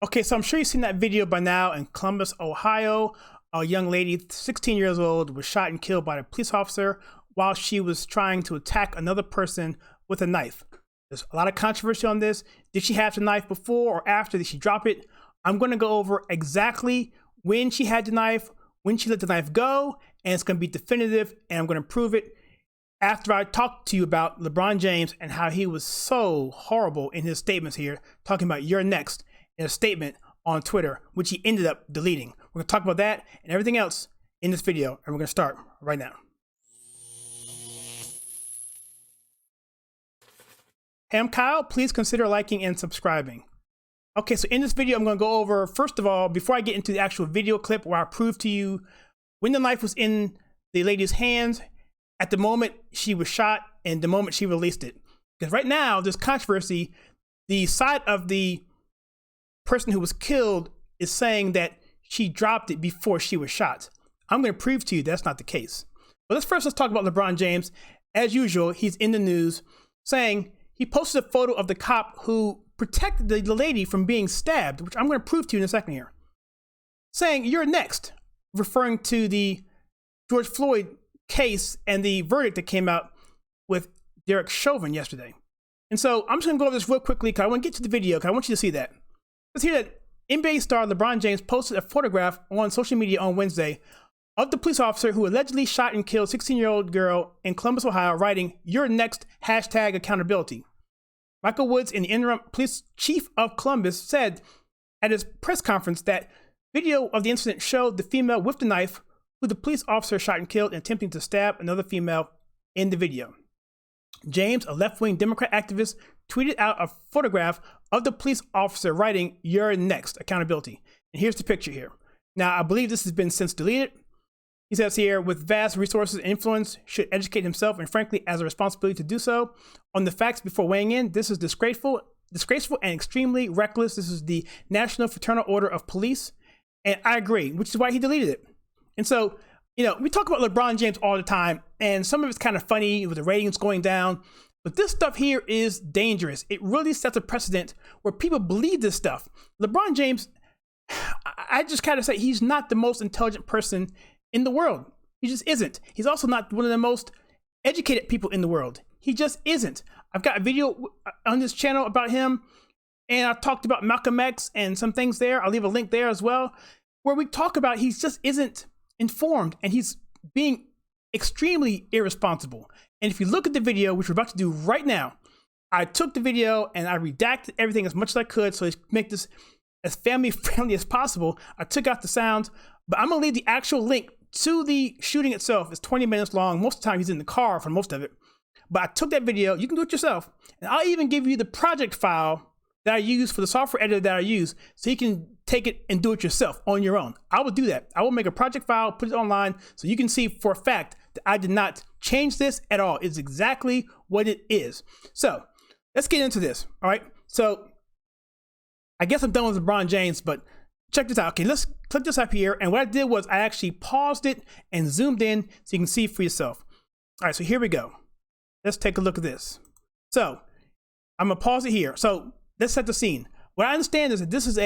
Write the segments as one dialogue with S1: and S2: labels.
S1: Okay, so I'm sure you've seen that video by now. In Columbus, Ohio, a young lady, 16 years old, was shot and killed by a police officer while she was trying to attack another person with a knife. There's a lot of controversy on this. Did she have the knife before or after? Did she drop it? I'm going to go over exactly when she had the knife, when she let the knife go, and it's going to be definitive, and I'm going to prove it after I talk to you about LeBron James and how he was so horrible in his statements here, talking about "you're next" in a statement on Twitter, which he ended up deleting. We're going to talk about that and everything else in this video, and we're going to start right now. Hey, I'm Kyle. Please consider liking and subscribing. Okay, so in this video, I'm going to go over, first of all, before I get into the actual video clip where I prove to you when the knife was in the lady's hands, at the moment she was shot and the moment she released it. Because right now, there's controversy. The side of the person who was killed is saying that she dropped it before she was shot. I'm going to prove to you that's not the case. But let's talk about LeBron James. As usual, he's in the news saying he posted a photo of the cop who protected the lady from being stabbed, which I'm going to prove to you in a second here, saying "you're next," referring to the George Floyd case and the verdict that came out with Derek Chauvin yesterday. And so I'm just going to go over this real quickly because I want to get to the video because I want you to see that. Let's hear that NBA star LeBron James posted a photograph on social media on Wednesday of the police officer who allegedly shot and killed 16-year-old girl in Columbus, Ohio, writing "you're next, #accountability." Michael Woods, in the interim police chief of Columbus, said at his press conference that video of the incident showed the female with the knife who the police officer shot and killed, attempting to stab another female in the video. James, a left-wing Democrat activist, tweeted out a photograph of the police officer writing "you're next, accountability." And here's the picture here. Now, I believe this has been since deleted. He says here, with vast resources and influence, should educate himself and frankly has a responsibility to do so on the facts before weighing in. This is disgraceful and extremely reckless. This is the National Fraternal Order of Police. And I agree, which is why he deleted it. And so, you know, we talk about LeBron James all the time, and some of it's kind of funny with the ratings going down. But this stuff here is dangerous. It really sets a precedent where people believe this stuff. LeBron James, I just kind of say he's not the most intelligent person in the world. He just isn't. He's also not one of the most educated people in the world. He just isn't. I've got a video on this channel about him, and I've talked about Malcolm X and some things there. I'll leave a link there as well, where we talk about he just isn't informed and he's being extremely irresponsible. And if you look at the video, which we're about to do right now, I took the video and I redacted everything as much as I could so to make this as family friendly as possible. I took out the sounds, but I'm gonna leave the actual link to the shooting itself. It's 20 minutes long. Most of the time he's in the car for most of it. But I took that video, you can do it yourself. And I'll even give you the project file that I use for the software editor that I use so you can take it and do it yourself on your own. I will do that. I will make a project file, put it online so you can see for a fact that I did not change this at all. It's exactly what it is. So let's get into this. All right. So I guess I'm done with LeBron James, but check this out. Okay, let's click this up here. And what I did was I actually paused it and zoomed in so you can see for yourself. All right, so here we go. Let's take a look at this. So I'm gonna pause it here. So let's set the scene. What I understand is that this is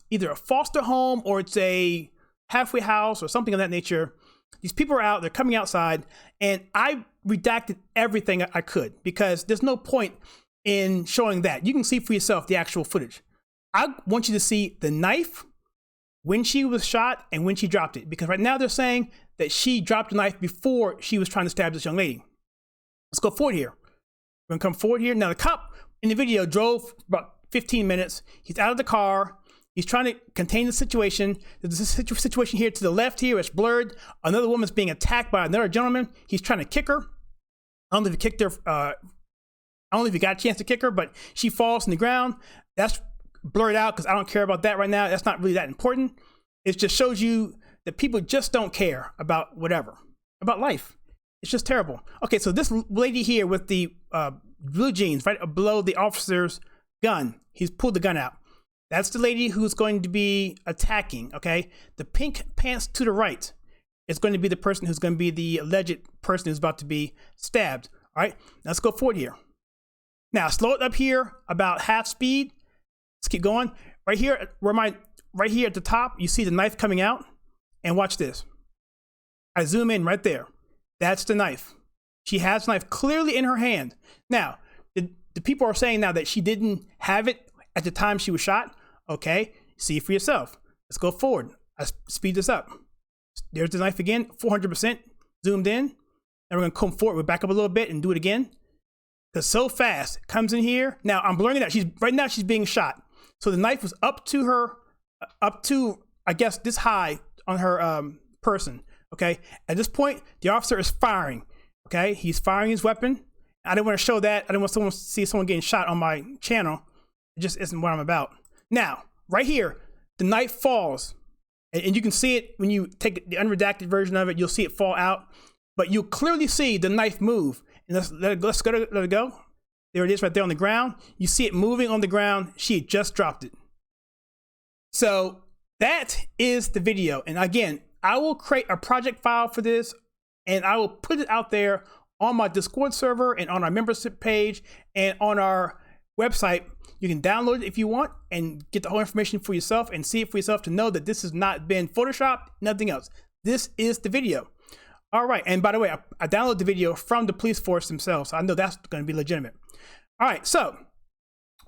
S1: either a foster home or it's a halfway house or something of that nature. These people are out, they're coming outside, and I redacted everything I could because there's no point in showing that. You can see for yourself the actual footage. I want you to see the knife, when she was shot and when she dropped it, because right now they're saying that she dropped the knife before she was trying to stab this young lady. Let's go forward here. We're gonna come forward here. Now the cop in the video drove about 15 minutes. He's out of the car. He's trying to contain the situation. There's a situation here to the left here. It's blurred. Another woman's being attacked by another gentleman. He's trying to kick her. I don't know if he kicked her. I don't know if he got a chance to kick her, but she falls on the ground. That's blurred out because I don't care about that right now. That's not really that important. It just shows you that people just don't care about whatever, about life. It's just terrible. Okay, so this lady here with the blue jeans right below the officer's gun, he's pulled the gun out. That's the lady who's going to be attacking, okay? The pink pants to the right is going to be the person who's going to be the alleged person who's about to be stabbed, all right? Now let's go forward here. Now, slow it up here about half speed. Let's keep going. right here, right here at the top, you see the knife coming out, and watch this. I zoom in right there. That's the knife. She has the knife clearly in her hand. Now, the people are saying now that she didn't have it at the time she was shot. Okay, see it for yourself. Let's go forward. I speed this up. There's the knife again, 400% zoomed in. And we're gonna come forward. We'll back up a little bit and do it again. Because so fast, it comes in here. Now I'm blurring it out. Right now she's being shot. So the knife was up to her, up to, I guess, this high on her person. Okay, at this point, the officer is firing. Okay, he's firing his weapon. I didn't want to show that. I didn't want someone to see someone getting shot on my channel. It just isn't what I'm about. Now, right here, the knife falls. And you can see it when you take the unredacted version of it, you'll see it fall out. But you'll clearly see the knife move. And let's let it go. There it is right there on the ground. You see it moving on the ground. She had just dropped it. So that is the video. And again, I will create a project file for this and I will put it out there on my Discord server and on our membership page and on our website. You can download it if you want and get the whole information for yourself and see it for yourself to know that this has not been photoshopped, nothing else. This is the video. All right, and by the way, I downloaded the video from the police force themselves, so I know that's going to be legitimate. All right, so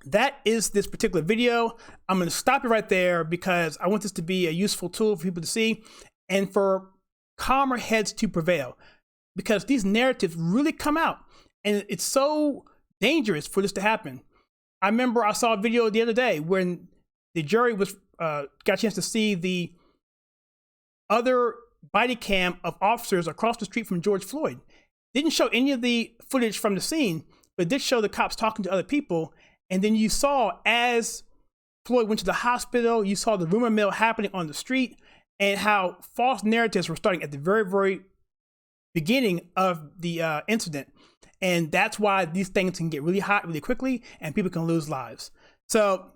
S1: that is this particular video. I'm going to stop it right there because I want this to be a useful tool for people to see and for calmer heads to prevail, because these narratives really come out and it's so dangerous for this to happen. I remember I saw a video the other day when the jury was got a chance to see the other body cam of officers across the street from George Floyd. Didn't show any of the footage from the scene, but it did show the cops talking to other people. And then you saw as Floyd went to the hospital, you saw the rumor mill happening on the street and how false narratives were starting at the very, very beginning of the incident. And that's why these things can get really hot really quickly and people can lose lives. So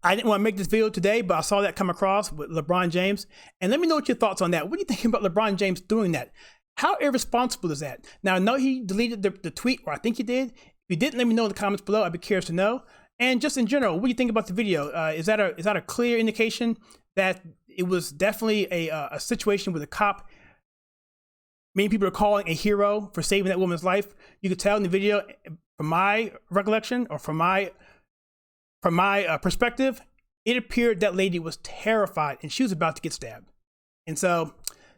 S1: I didn't want to make this video today, but I saw that come across with LeBron James. And let me know what your thoughts on that. What do you think about LeBron James doing that? How irresponsible is that? Now, I know he deleted the tweet, or I think he did. If you didn't, let me know in the comments below. I'd be curious to know. And just in general, what do you think about the video? Is that a clear indication that it was definitely a situation with a cop many people are calling a hero for saving that woman's life? You could tell in the video, from my recollection or from my perspective, it appeared that lady was terrified and she was about to get stabbed. And so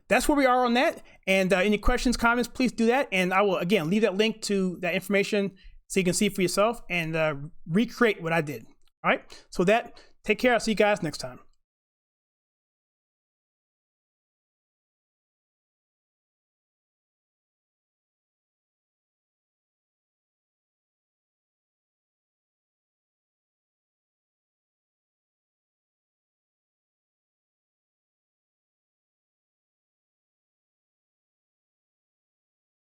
S1: that's where we are on that. And any questions, comments, please do that. And I will, again, leave that link to that information so you can see for yourself and recreate what I did. All right. So take care. I'll see you guys next time.